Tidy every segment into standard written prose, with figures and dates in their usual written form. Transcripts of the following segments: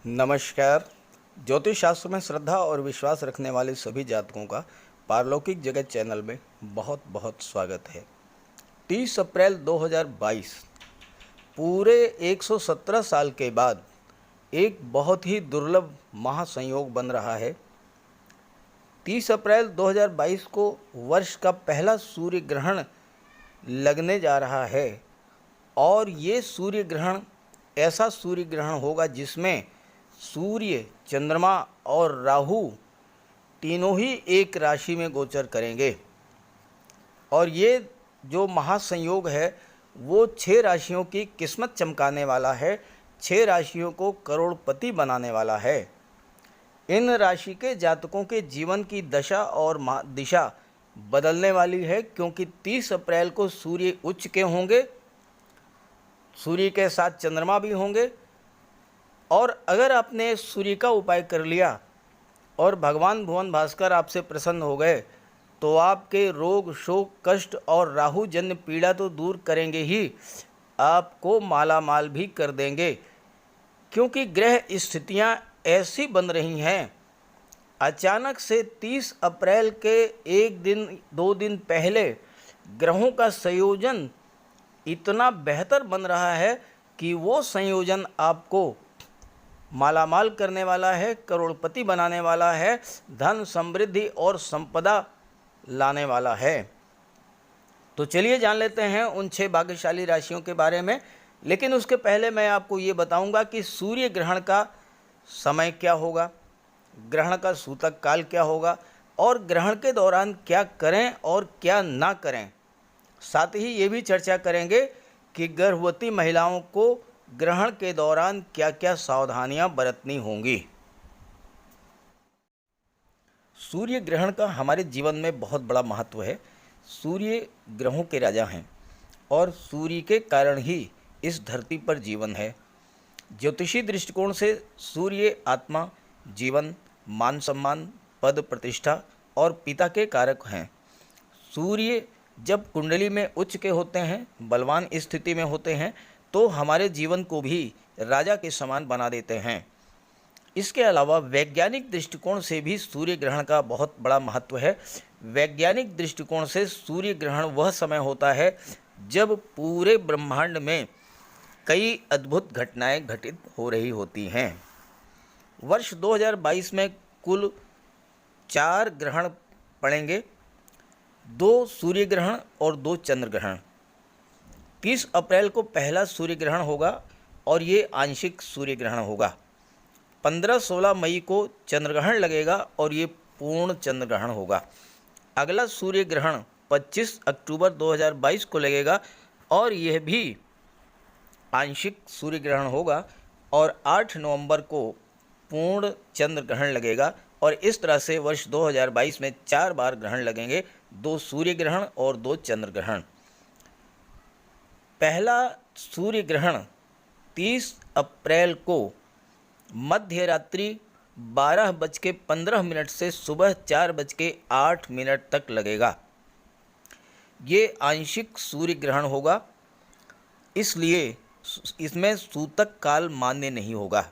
नमस्कार। ज्योतिष शास्त्र में श्रद्धा और विश्वास रखने वाले सभी जातकों का पारलौकिक जगत चैनल में बहुत बहुत स्वागत है। 30 अप्रैल 2022 पूरे 117 साल के बाद एक बहुत ही दुर्लभ महासंयोग बन रहा है। 30 अप्रैल 2022 को वर्ष का पहला सूर्य ग्रहण लगने जा रहा है और ये सूर्य ग्रहण ऐसा सूर्य ग्रहण होगा जिसमें सूर्य, चंद्रमा और राहु तीनों ही एक राशि में गोचर करेंगे। और ये जो महासंयोग है वो 6 राशियों की किस्मत चमकाने वाला है, 6 राशियों को करोड़पति बनाने वाला है। इन राशि के जातकों के जीवन की दशा और दिशा बदलने वाली है, क्योंकि 30 अप्रैल को सूर्य उच्च के होंगे, सूर्य के साथ चंद्रमा भी होंगे। और अगर आपने सूर्य का उपाय कर लिया और भगवान भुवन भास्कर आपसे प्रसन्न हो गए तो आपके रोग, शोक, कष्ट और राहु जन्य पीड़ा तो दूर करेंगे ही, आपको माला माल भी कर देंगे। क्योंकि ग्रह स्थितियां ऐसी बन रही हैं, अचानक से 30 अप्रैल के 1 दिन 2 दिन पहले ग्रहों का संयोजन इतना बेहतर बन रहा है कि वो संयोजन आपको मालामाल करने वाला है, करोड़पति बनाने वाला है, धन, समृद्धि और संपदा लाने वाला है। तो चलिए जान लेते हैं उन 6 भाग्यशाली राशियों के बारे में। लेकिन उसके पहले मैं आपको ये बताऊंगा कि सूर्य ग्रहण का समय क्या होगा, ग्रहण का सूतक काल क्या होगा और ग्रहण के दौरान क्या करें और क्या ना करें। साथ ही ये भी चर्चा करेंगे कि गर्भवती महिलाओं को ग्रहण के दौरान क्या क्या सावधानियां बरतनी होंगी। सूर्य ग्रहण का हमारे जीवन में बहुत बड़ा महत्व है। सूर्य ग्रहों के राजा हैं और सूर्य के कारण ही इस धरती पर जीवन है। ज्योतिषी दृष्टिकोण से सूर्य आत्मा, जीवन, मान सम्मान, पद प्रतिष्ठा और पिता के कारक हैं। सूर्य जब कुंडली में उच्च के होते हैं, बलवान स्थिति में होते हैं, तो हमारे जीवन को भी राजा के समान बना देते हैं। इसके अलावा वैज्ञानिक दृष्टिकोण से भी सूर्य ग्रहण का बहुत बड़ा महत्व है। वैज्ञानिक दृष्टिकोण से सूर्य ग्रहण वह समय होता है जब पूरे ब्रह्मांड में कई अद्भुत घटनाएं घटित हो रही होती हैं। वर्ष 2022 में कुल 4 ग्रहण पड़ेंगे, 2 सूर्य ग्रहण और 2 चंद्र ग्रहण। 30 अप्रैल को पहला सूर्य ग्रहण होगा और ये आंशिक सूर्य ग्रहण होगा। 15-16 मई को चंद्र ग्रहण लगेगा और ये पूर्ण चंद्र ग्रहण होगा। अगला सूर्य ग्रहण 25 अक्टूबर 2022 को लगेगा और यह भी आंशिक सूर्य ग्रहण होगा। और 8 नवंबर को पूर्ण चंद्र ग्रहण लगेगा। और इस तरह से वर्ष 2022 में 4 बार ग्रहण लगेंगे, 2 सूर्य ग्रहण और 2 चंद्र ग्रहण। पहला सूर्य ग्रहण 30 अप्रैल को मध्य रात्रि 12:15 से सुबह 4:08 तक लगेगा। ये आंशिक सूर्य ग्रहण होगा, इसलिए इसमें सूतक काल मान्य नहीं होगा।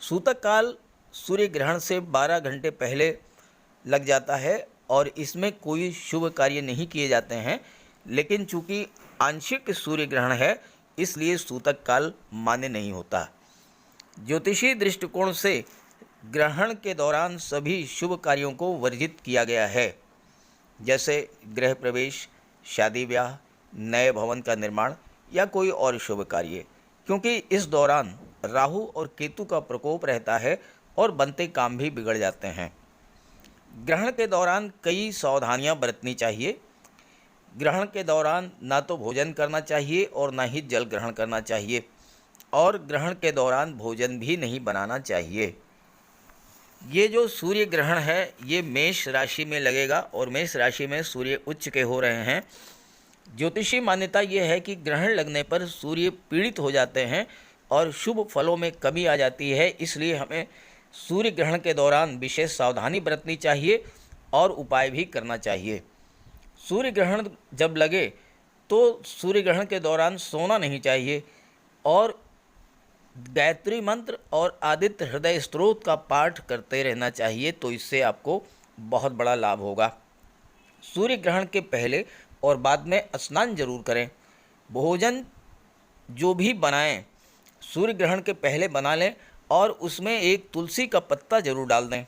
सूतक काल सूर्य ग्रहण से 12 घंटे पहले लग जाता है और इसमें कोई शुभ कार्य नहीं किए जाते हैं। लेकिन चूंकि आंशिक सूर्य ग्रहण है इसलिए सूतक काल मान्य नहीं होता। ज्योतिषी दृष्टिकोण से ग्रहण के दौरान सभी शुभ कार्यों को वर्जित किया गया है, जैसे गृह प्रवेश, शादी ब्याह, नए भवन का निर्माण या कोई और शुभ कार्य, क्योंकि इस दौरान राहु और केतु का प्रकोप रहता है और बनते काम भी बिगड़ जाते हैं। ग्रहण के दौरान कई सावधानियां बरतनी चाहिए। ग्रहण के दौरान ना तो भोजन करना चाहिए और ना ही जल ग्रहण करना चाहिए, और ग्रहण के दौरान भोजन भी नहीं बनाना चाहिए। ये जो सूर्य ग्रहण है ये मेष राशि में लगेगा और मेष राशि में सूर्य उच्च के हो रहे हैं। ज्योतिषी मान्यता ये है कि ग्रहण लगने पर सूर्य पीड़ित हो जाते हैं और शुभ फलों में कमी आ जाती है, इसलिए हमें सूर्य ग्रहण के दौरान विशेष सावधानी बरतनी चाहिए और उपाय भी करना चाहिए। सूर्य ग्रहण जब लगे तो सूर्य ग्रहण के दौरान सोना नहीं चाहिए और गायत्री मंत्र और आदित्य हृदय स्तोत्र का पाठ करते रहना चाहिए, तो इससे आपको बहुत बड़ा लाभ होगा। सूर्य ग्रहण के पहले और बाद में स्नान जरूर करें। भोजन जो भी बनाएं सूर्य ग्रहण के पहले बना लें और उसमें एक तुलसी का पत्ता जरूर डाल दें।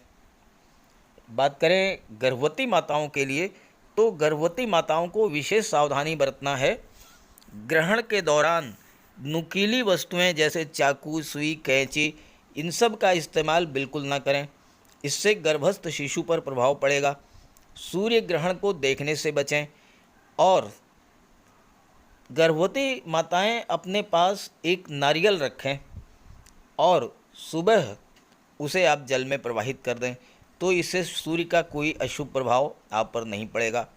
बात करें गर्भवती माताओं के लिए, तो गर्भवती माताओं को विशेष सावधानी बरतना है। ग्रहण के दौरान नुकीली वस्तुएं जैसे चाकू, सुई, कैंची, इन सब का इस्तेमाल बिल्कुल ना करें, इससे गर्भस्थ शिशु पर प्रभाव पड़ेगा। सूर्य ग्रहण को देखने से बचें और गर्भवती माताएं अपने पास एक नारियल रखें और सुबह उसे आप जल में प्रवाहित कर दें, तो इससे सूर्य का कोई अशुभ प्रभाव आप पर नहीं पड़ेगा।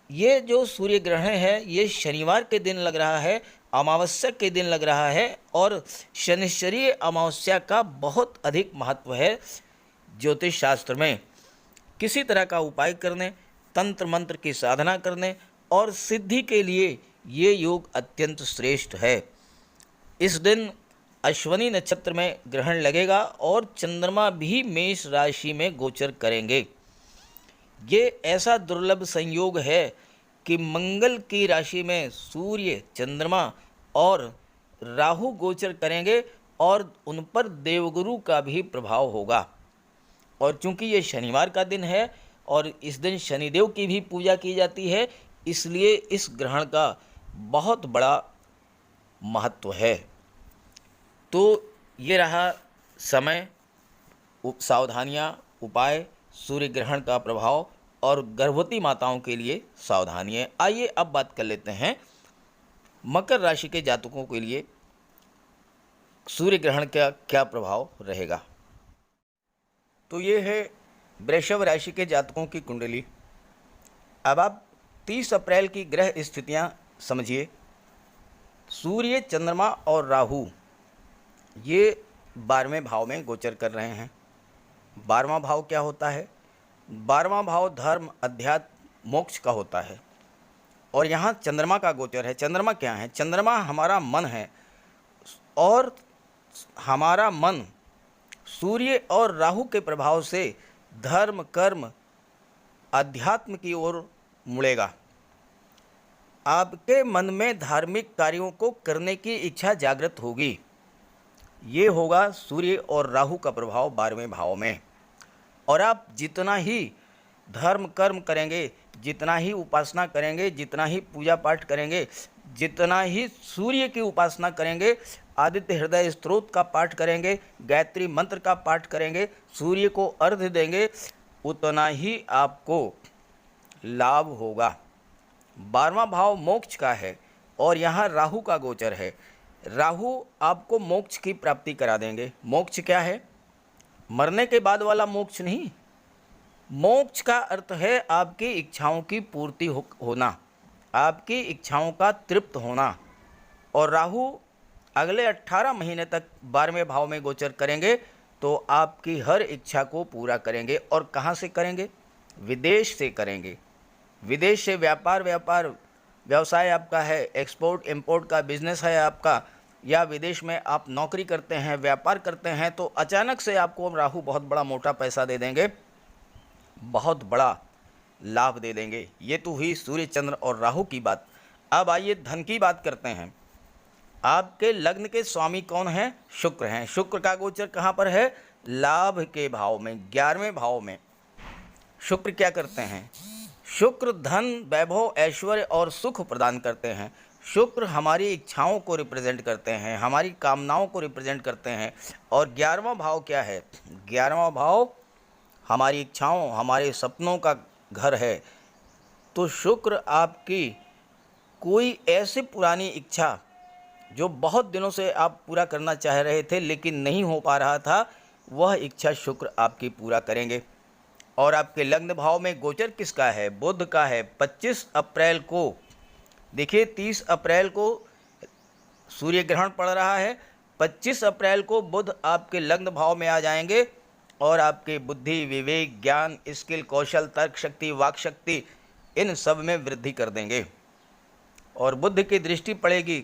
ये जो सूर्य ग्रहण है ये शनिवार के दिन लग रहा है, अमावस्या के दिन लग रहा है और शनिश्चरीय अमावस्या का बहुत अधिक महत्व है ज्योतिष शास्त्र में। किसी तरह का उपाय करने, तंत्र मंत्र की साधना करने और सिद्धि के लिए ये योग अत्यंत श्रेष्ठ है। इस दिन अश्वनी नक्षत्र में ग्रहण लगेगा और चंद्रमा भी मेष राशि में गोचर करेंगे। ये ऐसा दुर्लभ संयोग है कि मंगल की राशि में सूर्य, चंद्रमा और राहु गोचर करेंगे और उन पर देवगुरु का भी प्रभाव होगा। और चूंकि ये शनिवार का दिन है और इस दिन शनिदेव की भी पूजा की जाती है, इसलिए इस ग्रहण का बहुत बड़ा महत्व है। तो ये रहा समय, सावधानियाँ, उपाय, सूर्य ग्रहण का प्रभाव और गर्भवती माताओं के लिए सावधानियाँ। आइए अब बात कर लेते हैं मकर राशि के जातकों के लिए सूर्य ग्रहण का क्या प्रभाव रहेगा। तो ये है वृषभ राशि के जातकों की कुंडली। अब आप 30 अप्रैल की ग्रह स्थितियां समझिए। सूर्य, चंद्रमा और राहु ये 12वें भाव में गोचर कर रहे हैं। 12वां भाव क्या होता है? 12वां भाव धर्म, अध्यात्म, मोक्ष का होता है और यहाँ चंद्रमा का गोचर है। चंद्रमा क्या है? चंद्रमा हमारा मन है और हमारा मन सूर्य और राहु के प्रभाव से धर्म, कर्म, अध्यात्म की ओर मुड़ेगा। आपके मन में धार्मिक कार्यों को करने की इच्छा जागृत होगी। ये होगा सूर्य और राहु का प्रभाव 12वें भाव में। और आप जितना ही धर्म कर्म करेंगे, जितना ही उपासना करेंगे, जितना ही पूजा पाठ करेंगे, जितना ही सूर्य की उपासना करेंगे, आदित्य हृदय स्तोत्र का पाठ करेंगे, गायत्री मंत्र का पाठ करेंगे, सूर्य को अर्घ्य देंगे, उतना ही आपको लाभ होगा। 12वां भाव मोक्ष का है और यहाँ राहु का गोचर है। राहु आपको मोक्ष की प्राप्ति करा देंगे। मोक्ष क्या है? मरने के बाद वाला मोक्ष नहीं। मोक्ष का अर्थ है आपकी इच्छाओं की पूर्ति होना, आपकी इच्छाओं का तृप्त होना। और राहु अगले 18 महीने तक 12वें भाव में गोचर करेंगे, तो आपकी हर इच्छा को पूरा करेंगे। और कहाँ से करेंगे? विदेश से करेंगे। विदेश से व्यवसाय आपका है, एक्सपोर्ट इंपोर्ट का बिजनेस है आपका, या विदेश में आप नौकरी करते हैं, व्यापार करते हैं, तो अचानक से आपको राहु बहुत बड़ा मोटा पैसा दे देंगे, बहुत बड़ा लाभ दे देंगे। ये तो हुई सूर्य, चंद्र और राहु की बात। अब आइए धन की बात करते हैं। आपके लग्न के स्वामी कौन हैं? शुक्र हैं। शुक्र का गोचर कहाँ पर है? लाभ के भाव में, 11वें भाव में। शुक्र क्या करते हैं? शुक्र धन, वैभव, ऐश्वर्य और सुख प्रदान करते हैं। शुक्र हमारी इच्छाओं को रिप्रेजेंट करते हैं, हमारी कामनाओं को रिप्रेजेंट करते हैं। और 11वां भाव क्या है? 11वां भाव हमारी इच्छाओं, हमारे सपनों का घर है। तो शुक्र आपकी कोई ऐसी पुरानी इच्छा जो बहुत दिनों से आप पूरा करना चाह रहे थे लेकिन नहीं हो पा रहा था, वह इच्छा शुक्र आपकी पूरा करेंगे। और आपके लग्न भाव में गोचर किसका है? बुध का है। 25 अप्रैल को, देखिए 30 अप्रैल को सूर्य ग्रहण पड़ रहा है, 25 अप्रैल को बुध आपके लग्न भाव में आ जाएंगे और आपके बुद्धि, विवेक, ज्ञान, स्किल, कौशल, तर्क शक्ति, वाक शक्ति, इन सब में वृद्धि कर देंगे। और बुध की दृष्टि पड़ेगी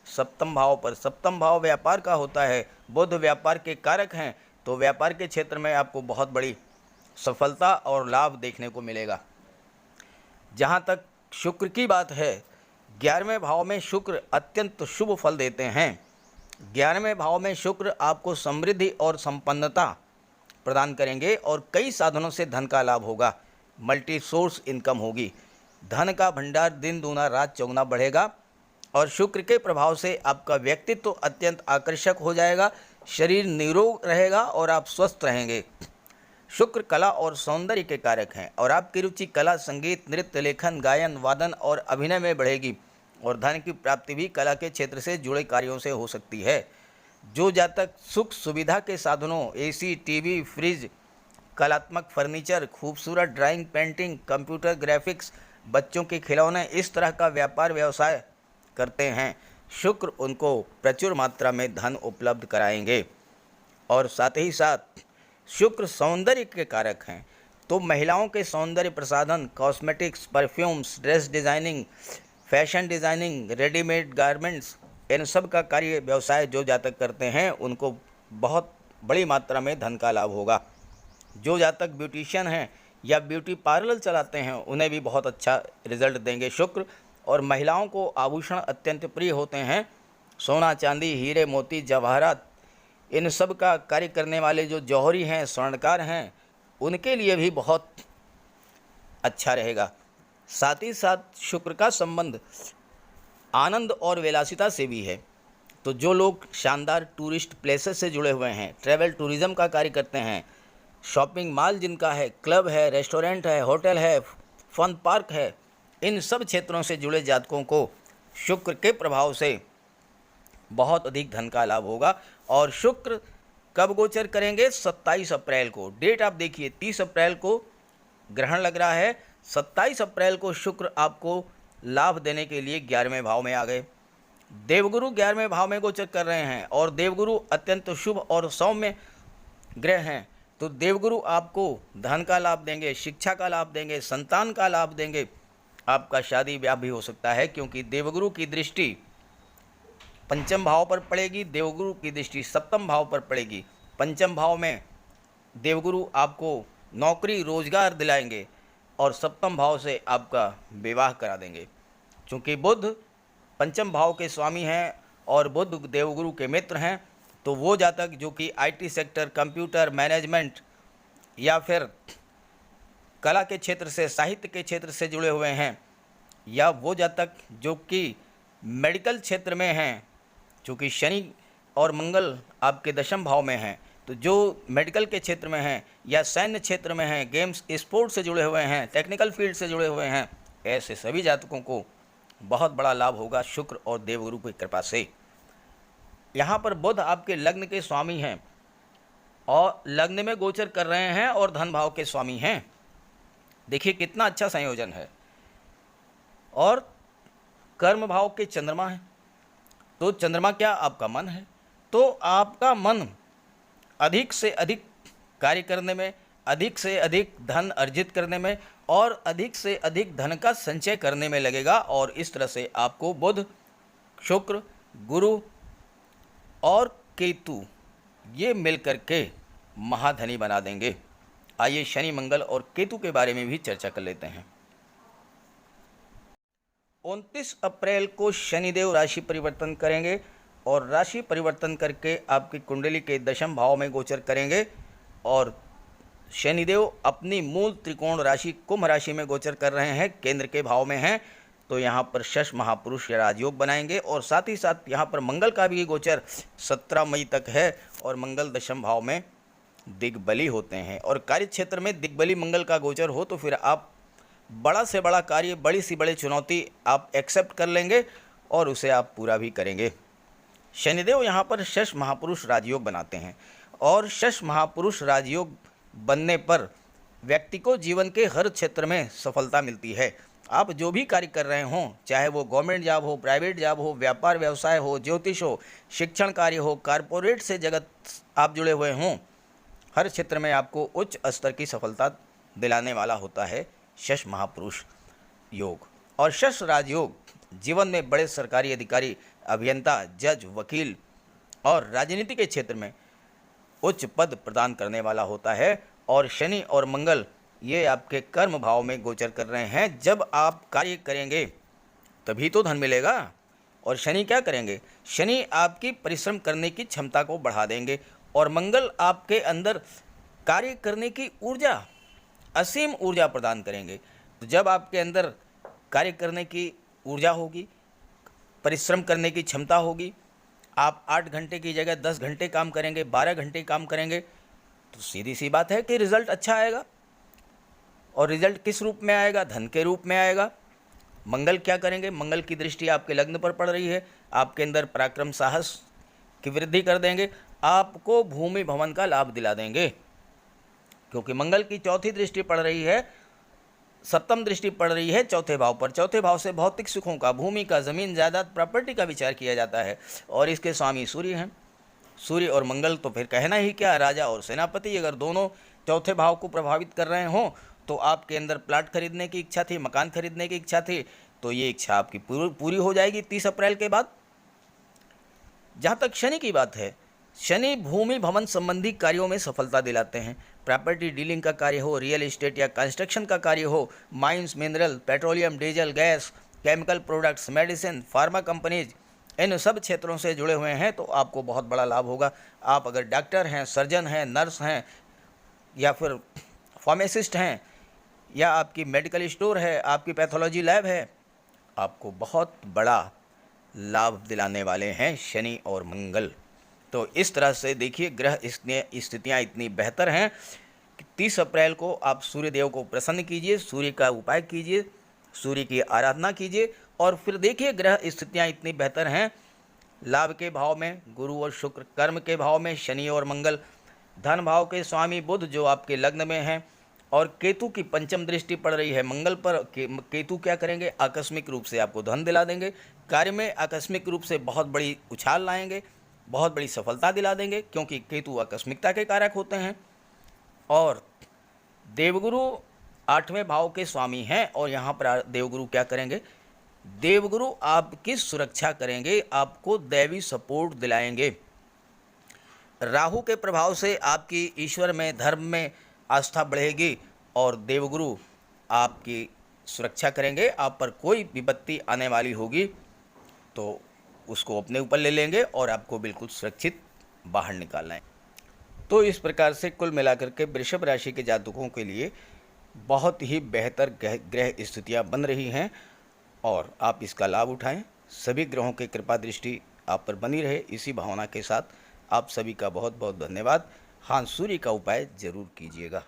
सप्तम भाव पर। सप्तम भाव व्यापार का होता है, बुध व्यापार के कारक हैं, तो व्यापार के क्षेत्र में आपको बहुत बड़ी सफलता और लाभ देखने को मिलेगा। जहाँ तक शुक्र की बात है, 11वें भाव में शुक्र अत्यंत शुभ फल देते हैं। 11वें भाव में शुक्र आपको समृद्धि और संपन्नता प्रदान करेंगे और कई साधनों से धन का लाभ होगा, मल्टी सोर्स इनकम होगी, धन का भंडार दिन दूना रात चौगुना बढ़ेगा और शुक्र के प्रभाव से आपका व्यक्तित्व अत्यंत आकर्षक हो जाएगा, शरीर निरोग रहेगा और आप स्वस्थ रहेंगे। शुक्र कला और सौंदर्य के कारक हैं और आपकी रुचि कला, संगीत, नृत्य, लेखन, गायन, वादन और अभिनय में बढ़ेगी और धन की प्राप्ति भी कला के क्षेत्र से जुड़े कार्यों से हो सकती है। जो जातक सुख सुविधा के साधनों, एसी, टीवी, फ्रिज, कलात्मक फर्नीचर, खूबसूरत ड्राइंग, पेंटिंग, कंप्यूटर ग्राफिक्स, बच्चों के खिलौने, इस तरह का व्यापार व्यवसाय करते हैं, शुक्र उनको प्रचुर मात्रा में धन उपलब्ध कराएंगे। और साथ ही साथ शुक्र सौंदर्य के कारक हैं, तो महिलाओं के सौंदर्य प्रसाधन, cosmetics, perfumes, dress designing, fashion designing, readymade garments, इन सब का कार्य व्यवसाय जो जातक करते हैं उनको बहुत बड़ी मात्रा में धन का लाभ होगा। जो जातक ब्यूटिशियन हैं या ब्यूटी पार्लर चलाते हैं उन्हें भी बहुत अच्छा रिजल्ट देंगे शुक्र। और महिलाओं को आभूषण अत्यंत प्रिय होते हैं, सोना, चांदी, हीरे, मोती, जवाहरात, इन सब का कार्य करने वाले जो जौहरी हैं, स्वर्णकार हैं, उनके लिए भी बहुत अच्छा रहेगा। साथ ही साथ शुक्र का संबंध आनंद और विलासिता से भी है, तो जो लोग शानदार टूरिस्ट प्लेसेस से जुड़े हुए हैं, ट्रैवल टूरिज़्म का कार्य करते हैं, शॉपिंग मॉल जिनका है, क्लब है, रेस्टोरेंट है, होटल है, फन पार्क है, इन सब क्षेत्रों से जुड़े जातकों को शुक्र के प्रभाव से बहुत अधिक धन का लाभ होगा। और शुक्र कब गोचर करेंगे? 27 अप्रैल को। डेट आप देखिए, 30 अप्रैल को ग्रहण लग रहा है, 27 अप्रैल को शुक्र आपको लाभ देने के लिए 11वें भाव में आ गए। देवगुरु 11वें भाव में गोचर कर रहे हैं और देवगुरु अत्यंत शुभ और सौम्य ग्रह हैं, तो देवगुरु आपको धन का लाभ देंगे, शिक्षा का लाभ देंगे, संतान का लाभ देंगे, आपका शादी ब्याह भी हो सकता है, क्योंकि देवगुरु की दृष्टि पंचम भाव पर पड़ेगी, देवगुरु की दृष्टि सप्तम भाव पर पड़ेगी। पंचम भाव में देवगुरु आपको नौकरी रोजगार दिलाएंगे और सप्तम भाव से आपका विवाह करा देंगे। चूँकि बुध पंचम भाव के स्वामी हैं और बुध देवगुरु के मित्र हैं, तो वो जातक जो कि आईटी सेक्टर, कंप्यूटर, मैनेजमेंट या फिर कला के क्षेत्र से, साहित्य के क्षेत्र से जुड़े हुए हैं, या वो जातक जो कि मेडिकल क्षेत्र में हैं, चूँकि शनि और मंगल आपके दशम भाव में हैं, तो जो मेडिकल के क्षेत्र में हैं या सैन्य क्षेत्र में हैं, गेम्स स्पोर्ट्स से जुड़े हुए हैं, टेक्निकल फील्ड से जुड़े हुए हैं, ऐसे सभी जातकों को बहुत बड़ा लाभ होगा शुक्र और देवगुरु की कृपा से। यहाँ पर बुध आपके लग्न के स्वामी हैं और लग्न में गोचर कर रहे हैं और धन भाव के स्वामी हैं। देखिए कितना अच्छा संयोजन है। और कर्म भाव के चंद्रमा है, तो चंद्रमा क्या? आपका मन है, तो आपका मन अधिक से अधिक कार्य करने में, अधिक से अधिक धन अर्जित करने में और अधिक से अधिक धन का संचय करने में लगेगा। और इस तरह से आपको बुध, शुक्र, गुरु और केतु ये मिलकर के महाधनी बना देंगे। आइए शनि, मंगल और केतु के बारे में भी चर्चा कर लेते हैं। 29 अप्रैल को शनिदेव राशि परिवर्तन करेंगे और राशि परिवर्तन करके आपकी कुंडली के दशम भाव में गोचर करेंगे और शनिदेव अपनी मूल त्रिकोण राशि कुंभ राशि में गोचर कर रहे हैं, केंद्र के भाव में हैं, तो यहाँ पर शश महापुरुष या राजयोग बनाएंगे। और साथ ही साथ यहाँ पर मंगल का भी गोचर 17 मई तक है और मंगल दशम भाव में दिग्बली होते हैं। और कार्य क्षेत्र में दिग्बली मंगल का गोचर हो तो फिर आप बड़ा से बड़ा कार्य, बड़ी सी बड़ी चुनौती आप एक्सेप्ट कर लेंगे और उसे आप पूरा भी करेंगे। शनिदेव यहाँ पर शश महापुरुष राजयोग बनाते हैं और शश महापुरुष राजयोग बनने पर व्यक्ति को जीवन के हर क्षेत्र में सफलता मिलती है। आप जो भी कार्य कर रहे हों, चाहे वो गवर्नमेंट जॉब हो, प्राइवेट जॉब हो, व्यापार व्यवसाय हो, ज्योतिष हो, शिक्षण कार्य हो, कारपोरेट से जगत आप जुड़े हुए हों, हर क्षेत्र में आपको उच्च स्तर की सफलता दिलाने वाला होता है शश महापुरुष योग। और शश राजयोग जीवन में बड़े सरकारी अधिकारी, अभियंता, जज, वकील और राजनीति के क्षेत्र में उच्च पद प्रदान करने वाला होता है। और शनि और मंगल ये आपके कर्म भाव में गोचर कर रहे हैं। जब आप कार्य करेंगे तभी तो धन मिलेगा। और शनि क्या करेंगे? शनि आपकी परिश्रम करने की क्षमता को बढ़ा देंगे और मंगल आपके अंदर कार्य करने की ऊर्जा, असीम ऊर्जा प्रदान करेंगे। तो जब आपके अंदर कार्य करने की ऊर्जा होगी, परिश्रम करने की क्षमता होगी, आप 8 घंटे की जगह 10 घंटे काम करेंगे, 12 घंटे काम करेंगे, तो सीधी सी बात है कि रिजल्ट अच्छा आएगा। और रिजल्ट किस रूप में आएगा? धन के रूप में आएगा। मंगल क्या करेंगे? मंगल की दृष्टि आपके लग्न पर पड़ रही है, आपके अंदर पराक्रम, साहस की वृद्धि कर देंगे, आपको भूमि भवन का लाभ दिला देंगे। क्योंकि मंगल की चौथी दृष्टि पड़ रही है, सप्तम दृष्टि पड़ रही है चौथे भाव पर। चौथे भाव से भौतिक सुखों का, भूमि का, ज़मीन जायदाद, प्रॉपर्टी का विचार किया जाता है। और इसके स्वामी सूर्य हैं। सूर्य और मंगल तो फिर कहना ही क्या, राजा और सेनापति। अगर दोनों चौथे भाव को प्रभावित कर रहे हों तो आपके अंदर प्लाट खरीदने की इच्छा थी, मकान खरीदने की इच्छा थी, तो ये इच्छा आपकी पूरी हो जाएगी 30 अप्रैल के बाद। जहाँ तक शनि की बात है, शनि भूमि भवन संबंधी कार्यों में सफलता दिलाते हैं। प्रॉपर्टी डीलिंग का कार्य हो, रियल एस्टेट या कंस्ट्रक्शन का कार्य हो, mines, mineral, petroleum, diesel, gas, chemical products, medicine, pharma companies, इन सब क्षेत्रों से जुड़े हुए हैं तो आपको बहुत बड़ा लाभ होगा। आप अगर डॉक्टर हैं, सर्जन हैं, नर्स हैं या फिर फार्मासिस्ट हैं या आपकी मेडिकल स्टोर है, आपकी पैथोलॉजी लैब है, आपको बहुत बड़ा लाभ दिलाने वाले हैं शनि और मंगल। तो इस तरह से देखिए, ग्रह स्थितियाँ इतनी बेहतर हैं कि 30 अप्रैल को आप सूर्य देव को प्रसन्न कीजिए, सूर्य का उपाय कीजिए, सूर्य की आराधना कीजिए। और फिर देखिए, ग्रह स्थितियाँ इतनी बेहतर हैं, लाभ के भाव में गुरु और शुक्र, कर्म के भाव में शनि और मंगल, धन भाव के स्वामी बुध जो आपके लग्न में हैं, और केतु की पंचम दृष्टि पड़ रही है मंगल पर। केतु क्या करेंगे? आकस्मिक रूप से आपको धन दिला देंगे, कार्य में आकस्मिक रूप से बहुत बड़ी उछाल लाएंगे, बहुत बड़ी सफलता दिला देंगे, क्योंकि केतु आकस्मिकता के कारक होते हैं। और देवगुरु 8वें भाव के स्वामी हैं और यहाँ पर देवगुरु क्या करेंगे? देवगुरु आपकी सुरक्षा करेंगे, आपको दैवी सपोर्ट दिलाएंगे। राहु के प्रभाव से आपकी ईश्वर में, धर्म में आस्था बढ़ेगी और देवगुरु आपकी सुरक्षा करेंगे। आप पर कोई विपत्ति आने वाली होगी तो उसको अपने ऊपर ले लेंगे और आपको बिल्कुल सुरक्षित बाहर निकालना है। तो इस प्रकार से कुल मिलाकर के वृषभ राशि के जातकों के लिए बहुत ही बेहतर ग्रह स्थितियाँ बन रही हैं और आप इसका लाभ उठाएं। सभी ग्रहों की कृपा दृष्टि आप पर बनी रहे, इसी भावना के साथ आप सभी का बहुत बहुत धन्यवाद। हाँ, सूर्य का उपाय जरूर कीजिएगा।